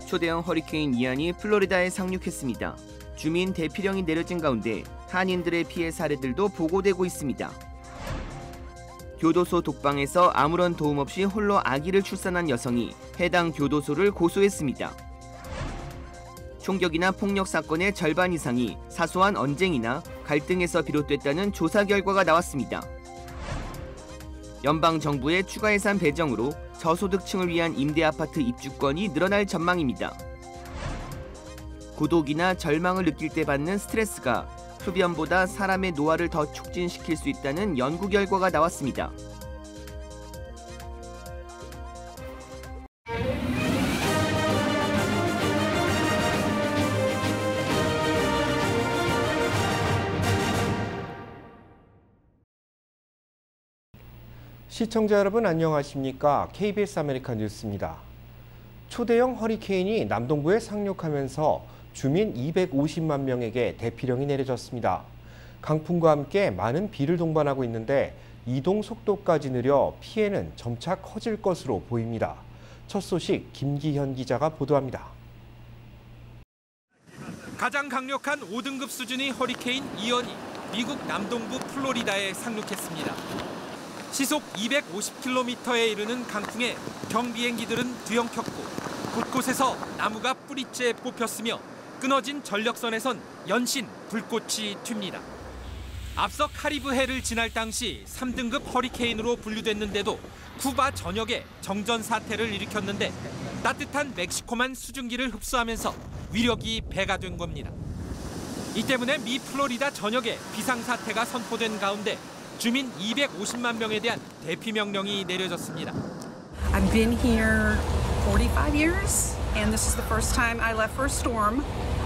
초대형 허리케인 이안이 플로리다에 상륙했습니다. 주민 대피령이 내려진 가운데 한인들의 피해 사례들도 보고되고 있습니다. 교도소 독방에서 아무런 도움 없이 홀로 아기를 출산한 여성이 해당 교도소를 고소했습니다. 총격이나 폭력 사건의 절반 이상이 사소한 언쟁이나 갈등에서 비롯됐다는 조사 결과가 나왔습니다. 연방정부의 추가 예산 배정으로 저소득층을 위한 임대아파트 입주권이 늘어날 전망입니다. 고독이나 절망을 느낄 때 받는 스트레스가 흡연보다 사람의 노화를 더 촉진시킬 수 있다는 연구 결과가 나왔습니다. 시청자 여러분 안녕하십니까? KBS 아메리카 뉴스입니다. 초대형 허리케인이 남동부에 상륙하면서 주민 250만 명에게 대피령이 내려졌습니다. 강풍과 함께 많은 비를 동반하고 있는데 이동 속도까지 느려 피해는 점차 커질 것으로 보입니다. 첫 소식 김기현 기자가 보도합니다. 가장 강력한 5등급 수준의 허리케인 이언이 미국 남동부 플로리다에 상륙했습니다. 시속 250km에 이르는 강풍에 경비행기들은 뒤엉켰고 곳곳에서 나무가 뿌리째 뽑혔으며 끊어진 전력선에선 연신 불꽃이 튑니다. 앞서 카리브해를 지날 당시 3등급 허리케인으로 분류됐는데도 쿠바 전역에 정전 사태를 일으켰는데 따뜻한 멕시코만 수증기를 흡수하면서 위력이 배가 된 겁니다. 이 때문에 미 플로리다 전역에 비상사태가 선포된 가운데 주민 250만 명에 대한 대피 명령이 내려졌습니다. I've been here 45 years and this is the first time I left for a storm.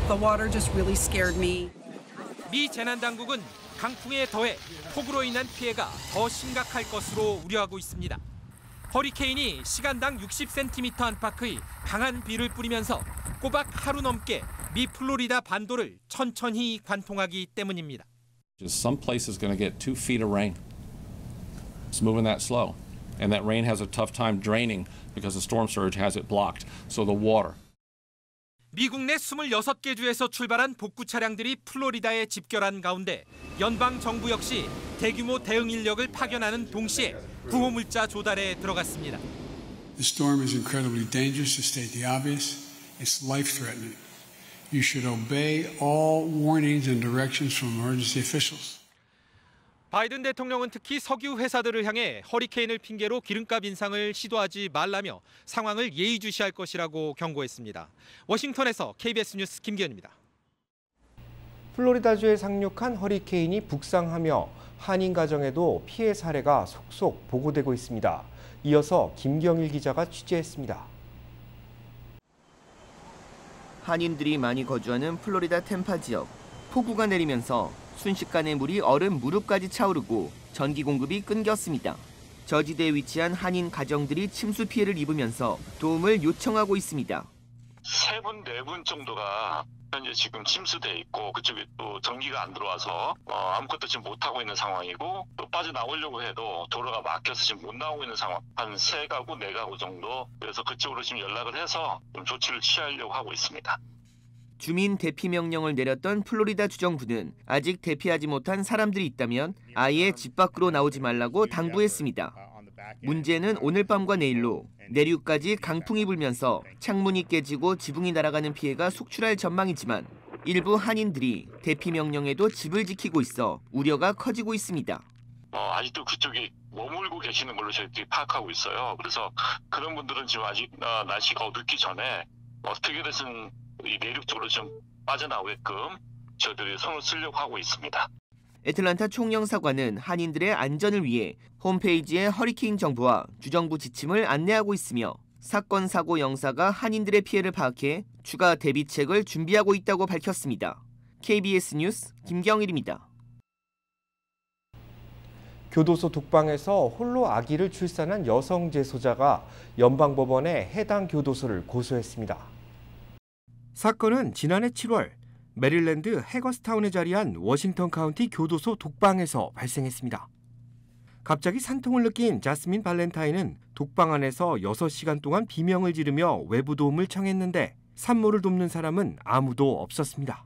The water just really scared me. 미 재난당국은 강풍에 더해 폭우로 인한 피해가 더 심각할 것으로 우려하고 있습니다. 허리케인이 시간당 60cm 안팎의 강한 비를 뿌리면서 꼬박 하루 넘게 미 플로리다 반도를 천천히 관통하기 때문입니다. Some places going to get 2 feet of rain. It's moving that slow. And that rain has a tough time draining because the storm surge has it blocked. So the water. 미국 내 26개 주에서 출발한 복구 차량들이 플로리다에 집결한 가운데 연방 정부 역시 대규모 대응 인력을 파견하는 동시에 구호물자 조달에 들어갔습니다. The storm is incredibly dangerous, to state the obvious. It's life-threatening. You should obey all warnings and directions from emergency officials. 바이든 대통령은 특히 석유 회사들을 향해 허리케인을 핑계로 기름값 인상을 시도하지 말라며 상황을 예의주시할 것이라고 경고했습니다. 워싱턴에서 KBS 뉴스 김기현입니다. 플로리다주에 상륙한 허리케인이 북상하며 한인 가정에도 피해 사례가 속속 보고되고 있습니다. 이어서 김경일 기자가 취재했습니다. 한인들이 많이 거주하는 플로리다 템파 지역. 폭우가 내리면서 순식간에 물이 얼음 무릎까지 차오르고 전기 공급이 끊겼습니다. 저지대에 위치한 한인 가정들이 침수 피해를 입으면서 도움을 요청하고 있습니다. 3분, 4분 정도가 현재 지금 침수돼 있고 그쪽에 또 전기가 안 들어와서 아무것도 지금 못하고 있는 상황이고 또 빠져나오려고 해도 도로가 막혀서 지금 못 나오고 있는 상황. 한 3가구, 4가구 정도. 그래서 그쪽으로 지금 연락을 해서 좀 조치를 취하려고 하고 있습니다. 주민 대피 명령을 내렸던 플로리다 주정부는 아직 대피하지 못한 사람들이 있다면 아예 집 밖으로 나오지 말라고 당부했습니다. 문제는 오늘 밤과 내일로 내륙까지 강풍이 불면서 창문이 깨지고 지붕이 날아가는 피해가 속출할 전망이지만 일부 한인들이 대피 명령에도 집을 지키고 있어 우려가 커지고 있습니다. 아직도 그쪽에 머물고 계시는 걸로 저희들이 파악하고 있어요. 그래서 그런 분들은 지금 아직 날씨가 어둡기 전에 어떻게 해서든 이 내륙 쪽으로 좀 빠져나오게끔 저희들이 손을 쓰려고 하고 있습니다. 애틀란타 총영사관은 한인들의 안전을 위해 홈페이지에 허리케인 정보와 주정부 지침을 안내하고 있으며 사건 사고 영사가 한인들의 피해를 파악해 추가 대비책을 준비하고 있다고 밝혔습니다. KBS 뉴스 김경일입니다. 교도소 독방에서 홀로 아기를 출산한 여성 재소자가 연방법원에 해당 교도소를 고소했습니다. 사건은 지난해 7월 메릴랜드 해거스타운에 자리한 워싱턴 카운티 교도소 독방에서 발생했습니다. 갑자기 산통을 느낀 자스민 발렌타인은 독방 안에서 6시간 동안 비명을 지르며 외부 도움을 청했는데 산모를 돕는 사람은 아무도 없었습니다.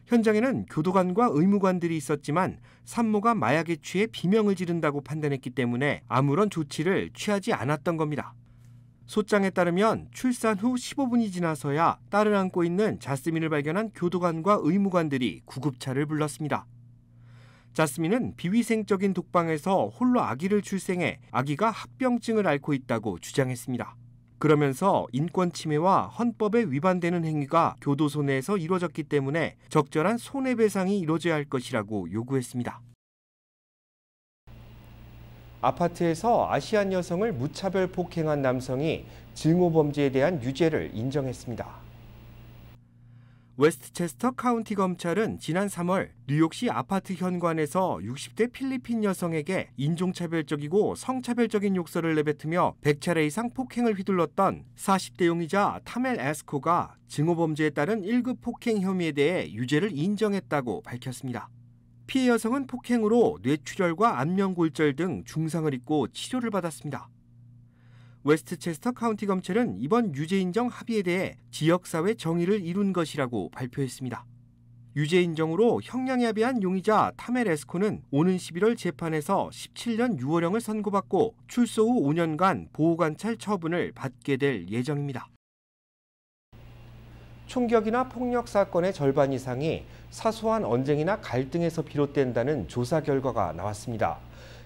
현장에는 교도관과 의무관들이 있었지만 산모가 마약에 취해 비명을 지른다고 판단했기 때문에 아무런 조치를 취하지 않았던 겁니다. 소장에 따르면 출산 후 15분이 지나서야 딸을 안고 있는 자스민을 발견한 교도관과 의무관들이 구급차를 불렀습니다. 자스민은 비위생적인 독방에서 홀로 아기를 출생해 아기가 합병증을 앓고 있다고 주장했습니다. 그러면서 인권 침해와 헌법에 위반되는 행위가 교도소 내에서 이루어졌기 때문에 적절한 손해배상이 이루어져야 할 것이라고 요구했습니다. 아파트에서 아시안 여성을 무차별 폭행한 남성이 증오범죄에 대한 유죄를 인정했습니다. 웨스트체스터 카운티 검찰은 지난 3월 뉴욕시 아파트 현관에서 60대 필리핀 여성에게 인종차별적이고 성차별적인 욕설을 내뱉으며 100차례 이상 폭행을 휘둘렀던 40대 용의자 타멜 에스코가 증오범죄에 따른 1급 폭행 혐의에 대해 유죄를 인정했다고 밝혔습니다. 피해 여성은 폭행으로 뇌출혈과 안면골절 등 중상을 입고 치료를 받았습니다. 웨스트체스터 카운티 검찰은 이번 유죄 인정 합의에 대해 지역사회 정의를 이룬 것이라고 발표했습니다. 유죄 인정으로 형량에 합의한 용의자 타멜 에스코는 오는 11월 재판에서 17년 6월형을 선고받고 출소 후 5년간 보호관찰 처분을 받게 될 예정입니다. 총격이나 폭력 사건의 절반 이상이 사소한 언쟁이나 갈등에서 비롯된다는 조사 결과가 나왔습니다.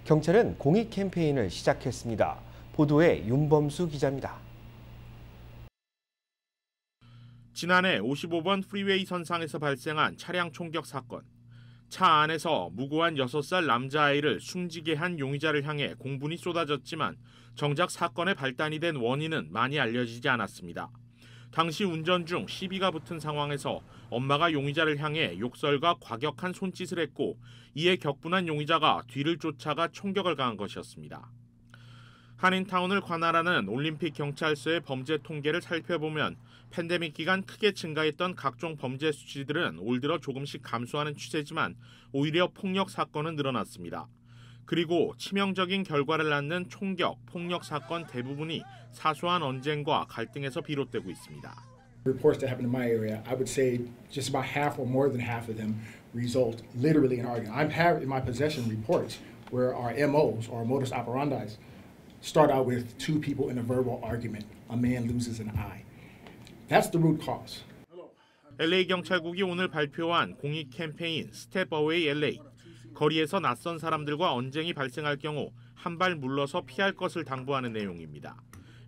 경찰은 공익 캠페인을 시작했습니다. 보도에 윤범수 기자입니다. 지난해 55번 프리웨이 선상에서 발생한 차량 총격 사건. 차 안에서 무고한 6살 남자아이를 숨지게 한 용의자를 향해 공분이 쏟아졌지만 정작 사건의 발단이 된 원인은 많이 알려지지 않았습니다. 당시 운전 중 시비가 붙은 상황에서 엄마가 용의자를 향해 욕설과 과격한 손짓을 했고 이에 격분한 용의자가 뒤를 쫓아가 총격을 가한 것이었습니다. 한인타운을 관할하는 올림픽 경찰서의 범죄 통계를 살펴보면 팬데믹 기간 크게 증가했던 각종 범죄 수치들은 올 들어 조금씩 감소하는 추세지만 오히려 폭력 사건은 늘어났습니다. 그리고 치명적인 결과를 낳는 총격, 폭력 사건 대부분이 사소한 언쟁과 갈등에서 비롯되고 있습니다. Reports that happened in my area, I would say just about half or more than half of them result literally in argument. I have in my possession reports where our MOs, or modus operandi, start out with two people in a verbal argument. A man loses an eye. That's the root cause. LA 경찰국이 오늘 발표한 공익 캠페인 스텝 어웨이 LA. 거리에서 낯선 사람들과 언쟁이 발생할 경우 한 발 물러서 피할 것을 당부하는 내용입니다.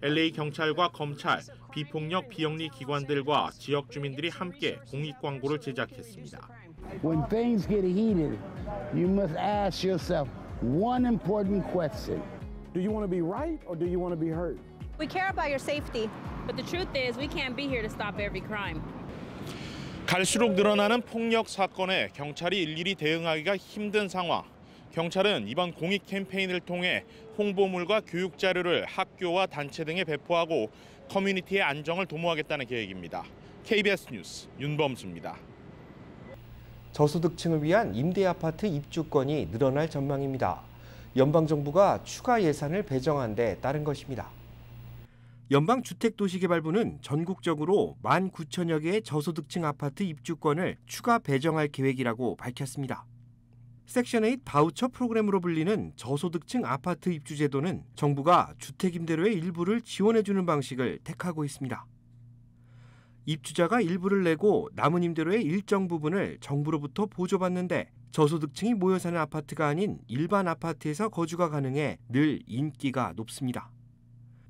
LA 경찰과 검찰, 비폭력 비영리 기관들과 지역 주민들이 함께 공익 광고를 제작했습니다. When things get heated, you must ask yourself one important question. Do you want to be right or do you want to be hurt? We care about your safety, but the truth is we can't be here to stop every crime. 갈수록 늘어나는 폭력 사건에 경찰이 일일이 대응하기가 힘든 상황. 경찰은 이번 공익 캠페인을 통해 홍보물과 교육 자료를 학교와 단체 등에 배포하고 커뮤니티의 안정을 도모하겠다는 계획입니다. KBS 뉴스 윤범수입니다. 저소득층을 위한 임대아파트 입주권이 늘어날 전망입니다. 연방정부가 추가 예산을 배정한 데 따른 것입니다. 연방주택도시개발부는 전국적으로 19,000여 개의 저소득층 아파트 입주권을 추가 배정할 계획이라고 밝혔습니다. 섹션 8 바우처 프로그램으로 불리는 저소득층 아파트 입주 제도는 정부가 주택임대료의 일부를 지원해주는 방식을 택하고 있습니다. 입주자가 일부를 내고 남은 임대료의 일정 부분을 정부로부터 보조받는데 저소득층이 모여 사는 아파트가 아닌 일반 아파트에서 거주가 가능해 늘 인기가 높습니다.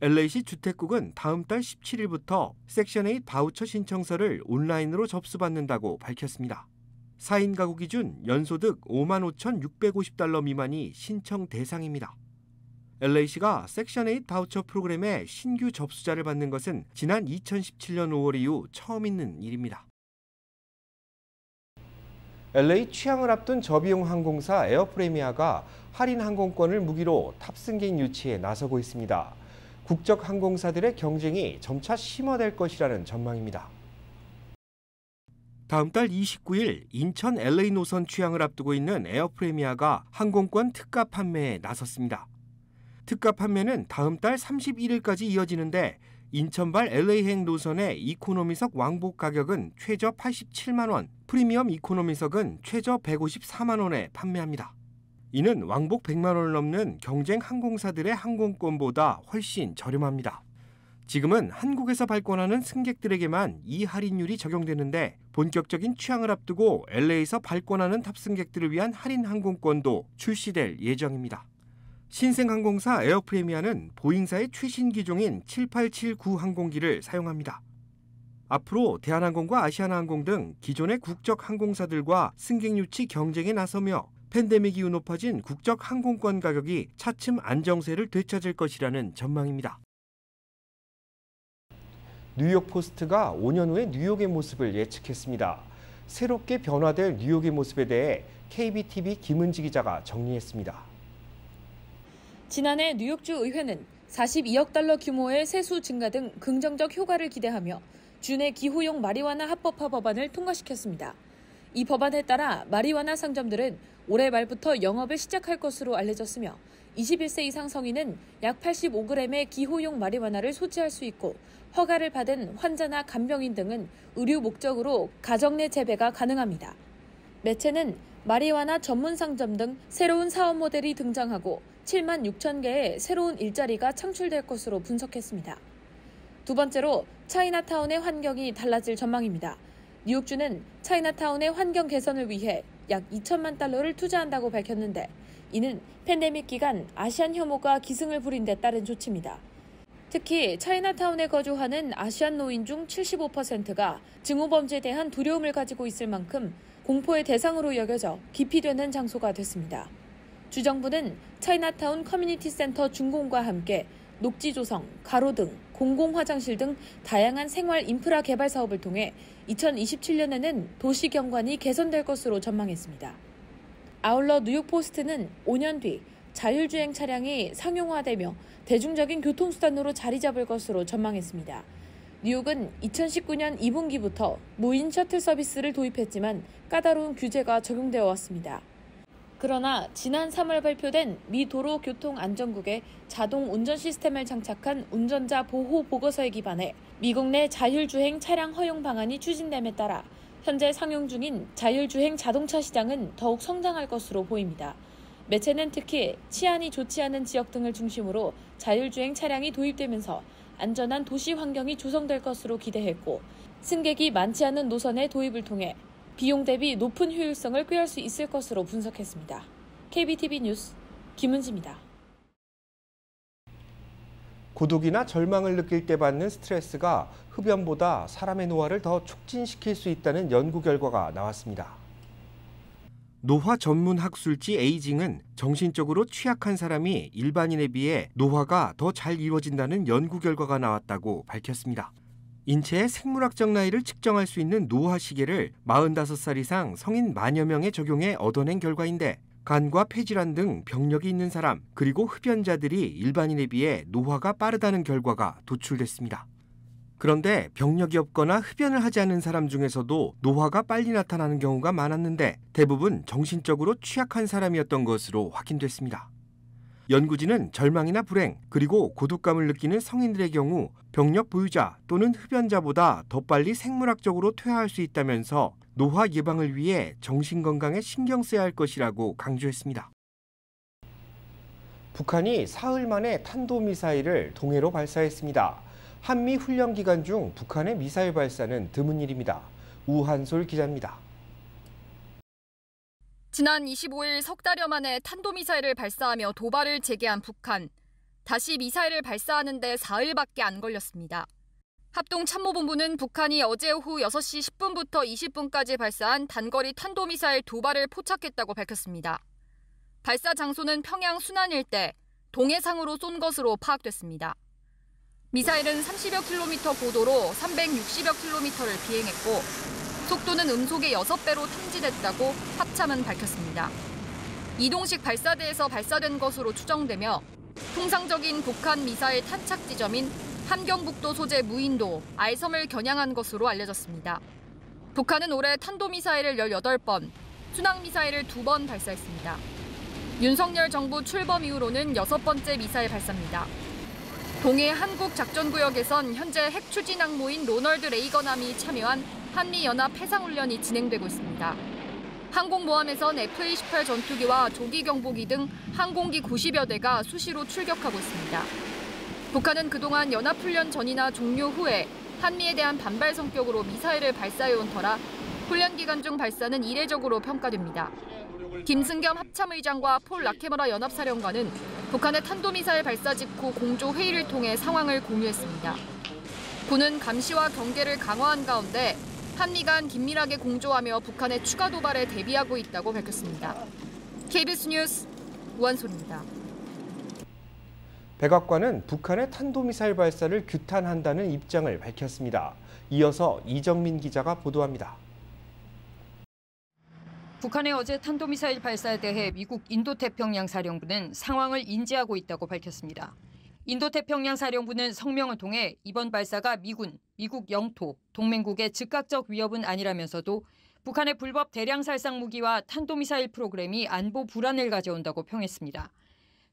LA시 주택국은 다음 달 17일부터 섹션 8 바우처 신청서를 온라인으로 접수받는다고 밝혔습니다. 4인 가구 기준 연소득 55,650달러 미만이 신청 대상입니다. LA시가 섹션 8 바우처 프로그램에 신규 접수자를 받는 것은 지난 2017년 5월 이후 처음 있는 일입니다. LA 취항을 앞둔 저비용 항공사 에어프레미아가 할인 항공권을 무기로 탑승객 유치에 나서고 있습니다. 국적 항공사들의 경쟁이 점차 심화될 것이라는 전망입니다. 다음 달 29일 인천 LA 노선 취항을 앞두고 있는 에어프레미아가 항공권 특가 판매에 나섰습니다. 특가 판매는 다음 달 31일까지 이어지는데 인천발 LA행 노선의 이코노미석 왕복 가격은 최저 87만 원, 프리미엄 이코노미석은 최저 154만 원에 판매합니다. 이는 왕복 100만 원을 넘는 경쟁 항공사들의 항공권보다 훨씬 저렴합니다. 지금은 한국에서 발권하는 승객들에게만 이 할인율이 적용되는데 본격적인 취항을 앞두고 LA에서 발권하는 탑승객들을 위한 할인 항공권도 출시될 예정입니다. 신생항공사 에어프리미아는 보잉사의 최신 기종인 7879 항공기를 사용합니다. 앞으로 대한항공과 아시아나항공 등 기존의 국적 항공사들과 승객 유치 경쟁에 나서며 팬데믹 이후 높아진 국적 항공권 가격이 차츰 안정세를 되찾을 것이라는 전망입니다. 뉴욕 포스트가 5년 후의 뉴욕의 모습을 예측했습니다. 새롭게 변화될 뉴욕의 모습에 대해 KBTV 김은지 기자가 정리했습니다. 지난해 뉴욕주 의회는 42억 달러 규모의 세수 증가 등 긍정적 효과를 기대하며 주내 기호용 마리화나 합법화 법안을 통과시켰습니다. 이 법안에 따라 마리화나 상점들은 올해 말부터 영업을 시작할 것으로 알려졌으며 21세 이상 성인은 약 85g의 기호용 마리화나를 소지할 수 있고 허가를 받은 환자나 간병인 등은 의료 목적으로 가정 내 재배가 가능합니다. 매체는 마리화나 전문 상점 등 새로운 사업 모델이 등장하고 7만 6천 개의 새로운 일자리가 창출될 것으로 분석했습니다. 두 번째로 차이나타운의 환경이 달라질 전망입니다. 뉴욕주는 차이나타운의 환경 개선을 위해 약 2천만 달러를 투자한다고 밝혔는데 이는 팬데믹 기간 아시안 혐오가 기승을 부린 데 따른 조치입니다. 특히 차이나타운에 거주하는 아시안 노인 중 75%가 증오범죄에 대한 두려움을 가지고 있을 만큼 공포의 대상으로 여겨져 기피되는 장소가 됐습니다. 주정부는 차이나타운 커뮤니티 센터 준공과 함께 녹지 조성, 가로등, 공공화장실 등 다양한 생활 인프라 개발 사업을 통해 2027년에는 도시 경관이 개선될 것으로 전망했습니다. 아울러 뉴욕 포스트는 5년 뒤 자율주행 차량이 상용화되며 대중적인 교통수단으로 자리 잡을 것으로 전망했습니다. 뉴욕은 2019년 2분기부터 무인 셔틀 서비스를 도입했지만 까다로운 규제가 적용되어 왔습니다. 그러나 지난 3월 발표된 미 도로교통안전국의 자동 운전 시스템을 장착한 운전자 보호 보고서에 기반해 미국 내 자율주행 차량 허용 방안이 추진됨에 따라 현재 상용 중인 자율주행 자동차 시장은 더욱 성장할 것으로 보입니다. 매체는 특히 치안이 좋지 않은 지역 등을 중심으로 자율주행 차량이 도입되면서 안전한 도시 환경이 조성될 것으로 기대했고 승객이 많지 않은 노선의 도입을 통해 비용 대비 높은 효율성을 꾀할 수 있을 것으로 분석했습니다. KBTV 뉴스 김은지입니다. 고독이나 절망을 느낄 때 받는 스트레스가 흡연보다 사람의 노화를 더 촉진시킬 수 있다는 연구 결과가 나왔습니다. 노화 전문 학술지 에이징은 정신적으로 취약한 사람이 일반인에 비해 노화가 더 잘 이루어진다는 연구 결과가 나왔다고 밝혔습니다. 인체의 생물학적 나이를 측정할 수 있는 노화 시계를 45살 이상 성인 만여 명에 적용해 얻어낸 결과인데 간과 폐질환 등 병력이 있는 사람 그리고 흡연자들이 일반인에 비해 노화가 빠르다는 결과가 도출됐습니다. 그런데 병력이 없거나 흡연을 하지 않는 사람 중에서도 노화가 빨리 나타나는 경우가 많았는데 대부분 정신적으로 취약한 사람이었던 것으로 확인됐습니다. 연구진은 절망이나 불행, 그리고 고독감을 느끼는 성인들의 경우 병력 보유자 또는 흡연자보다 더 빨리 생물학적으로 퇴화할 수 있다면서 노화 예방을 위해 정신건강에 신경 써야 할 것이라고 강조했습니다. 북한이 사흘 만에 탄도미사일을 동해로 발사했습니다. 한미 훈련 기간 중 북한의 미사일 발사는 드문 일입니다. 우한솔 기자입니다. 지난 25일 석 달여 만에 탄도미사일을 발사하며 도발을 재개한 북한. 다시 미사일을 발사하는 데 사흘밖에 안 걸렸습니다. 합동참모본부는 북한이 어제 오후 6시 10분부터 20분까지 발사한 단거리 탄도미사일 2발을 포착했다고 밝혔습니다. 발사 장소는 평양 순안 일대, 동해상으로 쏜 것으로 파악됐습니다. 미사일은 30여 킬로미터 고도로 360여 킬로미터를 비행했고 속도는 음속의 6배로 탐지됐다고 합참은 밝혔습니다. 이동식 발사대에서 발사된 것으로 추정되며 통상적인 북한 미사일 탄착 지점인 함경북도 소재 무인도, 알섬을 겨냥한 것으로 알려졌습니다. 북한은 올해 탄도미사일을 18번, 순항미사일을 2번 발사했습니다. 윤석열 정부 출범 이후로는 6번째 미사일 발사입니다. 동해 한국 작전구역에선 현재 핵 추진 항모인 로널드 레이건함이 참여한 한미연합 해상훈련이 진행되고 있습니다. 항공모함에선 F-18 전투기와 조기경보기 등 항공기 90여 대가 수시로 출격하고 있습니다. 북한은 그동안 연합훈련 전이나 종료 후에 한미에 대한 반발 성격으로 미사일을 발사해온 터라 훈련 기간 중 발사는 이례적으로 평가됩니다. 김승겸 합참의장과 폴 라케머라 연합사령관은 북한의 탄도미사일 발사 직후 공조 회의를 통해 상황을 공유했습니다. 군은 감시와 경계를 강화한 가운데 한미 간 긴밀하게 공조하며 북한의 추가 도발에 대비하고 있다고 밝혔습니다. KBS 뉴스 우한솔입니다. 백악관은 북한의 탄도미사일 발사를 규탄한다는 입장을 밝혔습니다. 이어서 이정민 기자가 보도합니다. 북한의 어제 탄도미사일 발사에 대해 미국 인도태평양 사령부는 상황을 인지하고 있다고 밝혔습니다. 인도태평양 사령부는 성명을 통해 이번 발사가 미국 영토, 동맹국의 즉각적 위협은 아니라면서도 북한의 불법 대량 살상 무기와 탄도미사일 프로그램이 안보 불안을 가져온다고 평했습니다.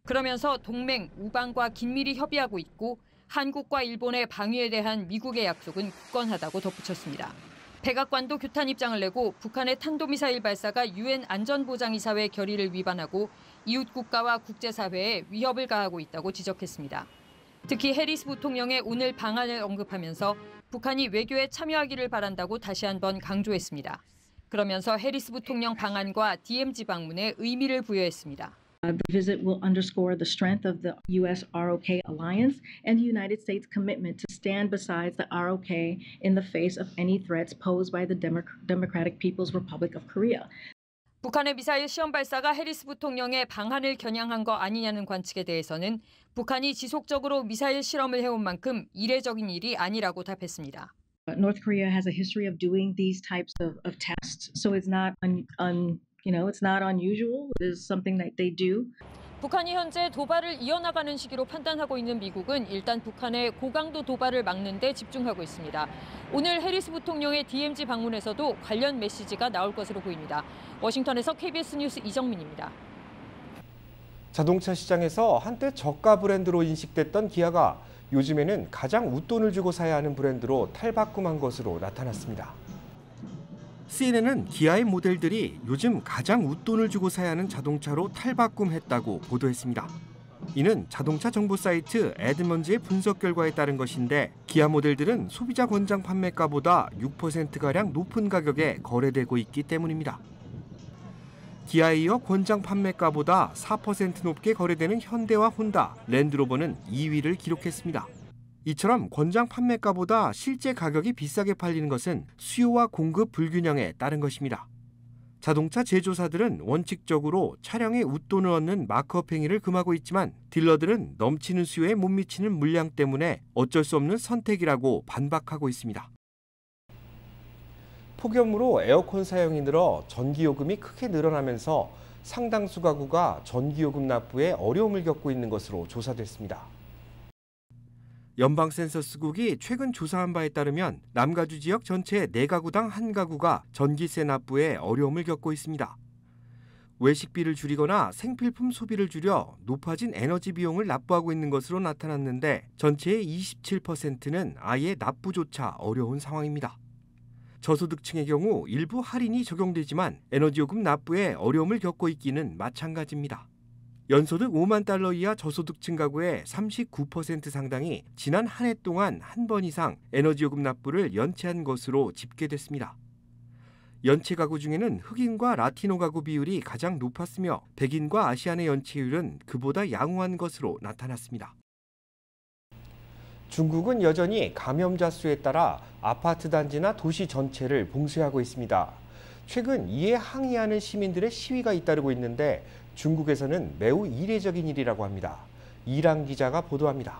그러면서 동맹, 우방과 긴밀히 협의하고 있고 한국과 일본의 방위에 대한 미국의 약속은 굳건하다고 덧붙였습니다. 백악관도 규탄 입장을 내고 북한의 탄도미사일 발사가 유엔 안전보장이사회 결의를 위반하고 이웃 국가와 국제사회에 위협을 가하고 있다고 지적했습니다. 특히 해리스 부통령의 오늘 방한을 언급하면서 북한이 외교에 참여하기를 바란다고 다시 한번 강조했습니다. 그러면서 해리스 부통령 방한과 DMZ 방문에 의미를 부여했습니다. The visit will underscore the strength of the U.S.-ROK alliance and the United States' commitment to stand beside the ROK in the face of any threats posed by the Democratic People's Republic of Korea. 북한의 미사일 시험 발사가 해리스 부통령의 방한을 겨냥한 거 아니냐는 관측에 대해서는 북한이 지속적으로 미사일 실험을 해온 만큼 이례적인 일이 아니라고 답했습니다. North Korea has a history of doing these types of tests, so it's not it's not unusual. It's something that they do. 북한이 현재 도발을 이어나가는 시기로 판단하고 있는 미국은 일단 북한의 고강도 도발을 막는 데 집중하고 있습니다. 오늘 해리스 부통령의 DMZ 방문에서도 관련 메시지가 나올 것으로 보입니다. 워싱턴에서 KBS 뉴스 이정민입니다. 자동차 시장에서 한때 저가 브랜드로 인식됐던 기아가 요즘에는 가장 웃돈을 주고 사야 하는 브랜드로 탈바꿈한 것으로 나타났습니다. CNN은 기아의 모델들이 요즘 가장 웃돈을 주고 사야 하는 자동차로 탈바꿈했다고 보도했습니다. 이는 자동차 정보 사이트 에드먼즈의 분석 결과에 따른 것인데 기아 모델들은 소비자 권장 판매가보다 6%가량 높은 가격에 거래되고 있기 때문입니다. 기아에 이어 권장 판매가보다 4% 높게 거래되는 현대와 혼다, 랜드로버는 2위를 기록했습니다. 이처럼 권장 판매가보다 실제 가격이 비싸게 팔리는 것은 수요와 공급 불균형에 따른 것입니다. 자동차 제조사들은 원칙적으로 차량에 웃돈을 얻는 마크업 행위를 금하고 있지만 딜러들은 넘치는 수요에 못 미치는 물량 때문에 어쩔 수 없는 선택이라고 반박하고 있습니다. 폭염으로 에어컨 사용이 늘어 전기요금이 크게 늘어나면서 상당수 가구가 전기요금 납부에 어려움을 겪고 있는 것으로 조사됐습니다. 연방센서스국이 최근 조사한 바에 따르면 남가주 지역 전체 4가구당 1가구가 전기세 납부에 어려움을 겪고 있습니다. 외식비를 줄이거나 생필품 소비를 줄여 높아진 에너지 비용을 납부하고 있는 것으로 나타났는데 전체의 27%는 아예 납부조차 어려운 상황입니다. 저소득층의 경우 일부 할인이 적용되지만 에너지요금 납부에 어려움을 겪고 있기는 마찬가지입니다. 연소득 5만 달러 이하 저소득층 가구의 39% 상당이 지난 한 해 동안 한 번 이상 에너지요금 납부를 연체한 것으로 집계됐습니다. 연체 가구 중에는 흑인과 라티노 가구 비율이 가장 높았으며 백인과 아시안의 연체율은 그보다 양호한 것으로 나타났습니다. 중국은 여전히 감염자 수에 따라 아파트 단지나 도시 전체를 봉쇄하고 있습니다. 최근 이에 항의하는 시민들의 시위가 잇따르고 있는데 중국에서는 매우 이례적인 일이라고 합니다. 이랑 기자가 보도합니다.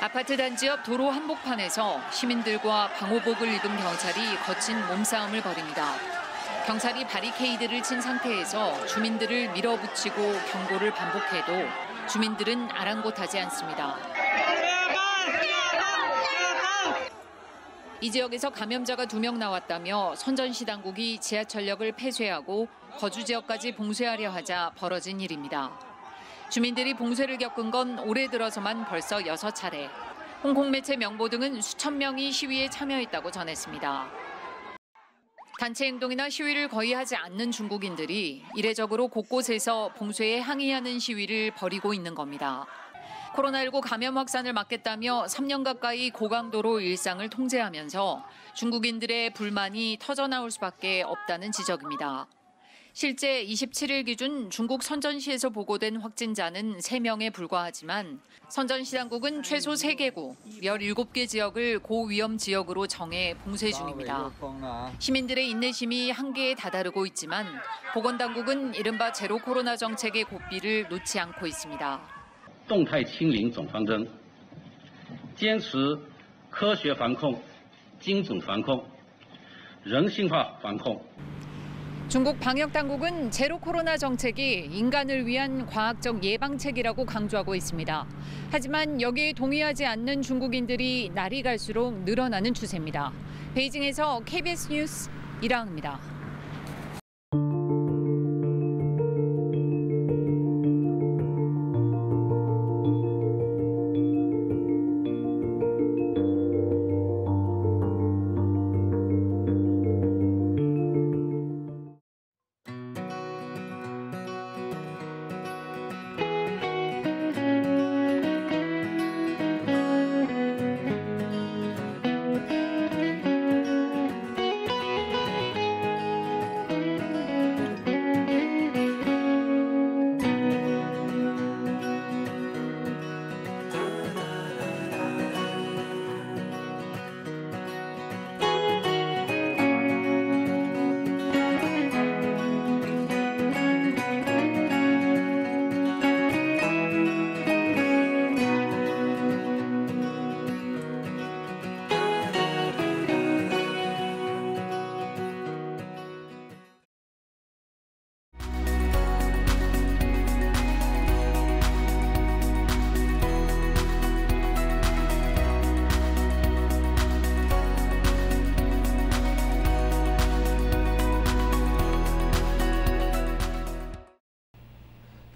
아파트 단지 옆 도로 한복판에서 시민들과 방호복을 입은 경찰이 거친 몸싸움을 벌입니다. 경찰이 바리케이드를 친 상태에서 주민들을 밀어붙이고 경고를 반복해도 주민들은 아랑곳하지 않습니다. 이 지역에서 감염자가 2명 나왔다며 선전시 당국이 지하철역을 폐쇄하고 거주 지역까지 봉쇄하려 하자 벌어진 일입니다. 주민들이 봉쇄를 겪은 건 올해 들어서만 벌써 6차례. 홍콩 매체 명보 등은 수천 명이 시위에 참여했다고 전했습니다. 단체 행동이나 시위를 거의 하지 않는 중국인들이 이례적으로 곳곳에서 봉쇄에 항의하는 시위를 벌이고 있는 겁니다. 코로나19 감염 확산을 막겠다며 3년 가까이 고강도로 일상을 통제하면서 중국인들의 불만이 터져나올 수밖에 없다는 지적입니다. 실제 27일 기준 중국 선전시에서 보고된 확진자는 3명에 불과하지만 선전시 당국은 최소 3개국, 17개 지역을 고위험 지역으로 정해 봉쇄 중입니다. 시민들의 인내심이 한계에 다다르고 있지만 보건당국은 이른바 제로 코로나 정책의 고삐를 놓지 않고 있습니다. 动态清零总方针，坚持科学防控、精准防控、人性化防控。 중국 방역당국은 제로 코로나 정책이 인간을 위한 과학적 예방책이라고 강조하고 있습니다. 하지만 여기에 동의하지 않는 중국인들이 날이 갈수록 늘어나는 추세입니다. 베이징에서 KBS 뉴스 이랑입니다.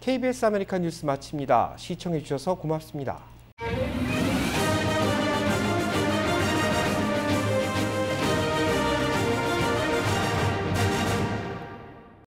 KBS 아메리칸 뉴스 마칩니다. 시청해 주셔서 고맙습니다.